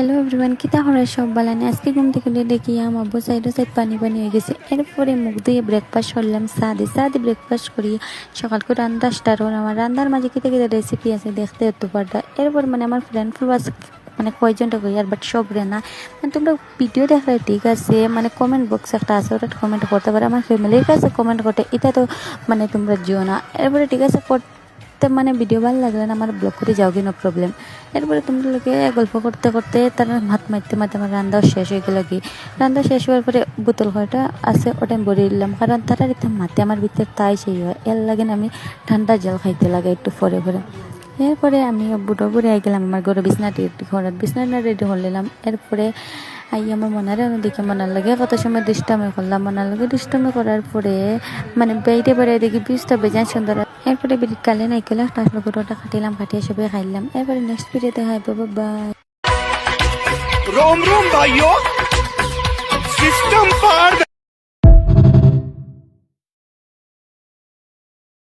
Hello everyone, কিতা হরে সব বালানে। আজকে ঘুম থেকে দেখি আমার আব্বু সাইড পানি পানি হয়ে গেছে। এরপরে মুখ দিয়ে ব্রেকফাস্ট করলাম, চা দিয়ে ব্রেকফাস্ট করি। সকাল করে রান্না স্টার্ট হল। আমার রান্নার মাঝে কিতা কিতা রেসিপি আছে দেখতে হতো পারটা। এরপর আমার ফ্রেন্ড ফুল আছে কয়জনটা কই আর বাট সব রে না তোমরা ভিডিও দেখলে ঠিক আছে, কমেন্ট বক্স একটা আছে, ওটা কমেন্ট করতে পারে। আমার ফ্যামিলির কাছে কমেন্ট করতে এটা তো তোমরা জিও না। এরপরে ঠিক আছে ভিডিও ভালো লাগলে না আমার ব্লগ করে যাও, নো প্রবলেম। এরপরে তোমরা লোকে গল্প করতে করতে তারা হাত মারতে মারতে আমার রান্নাও শেষ হয়ে গেল। রান্না শেষ হওয়ার পরে বোতল কয়টা আছে ওটা আমি ভরে দিলাম, কারণ তারা এটা মাতে আমার ভিতরে তাই সেই হয়। এর লাগে আমি ঠান্ডা জল খাইতে লাগে একটু পরে পরে। এরপরে আমি বুড়ো বুড়ে আই গেলাম আমার ঘরে বিছনাটা রেডি করলাম। এরপরে আই আমার মনারে দেখে মনার লাগে কত সময় দুষ্টামি করলাম। মনার লাগে দুষ্টামি করার পরে বেড়ে বেড়ে দেখি বীজটা বেজান সুন্দর। এরপরে কালে নাই কলে আসলে গরুটা কাটিলাম, কাটিয়ে সবাই খাইলাম। এরপরে নেক্সট ভিডিওতে খাই পাবো। বাই। रोम रोम भाइयों, सिस्टम पार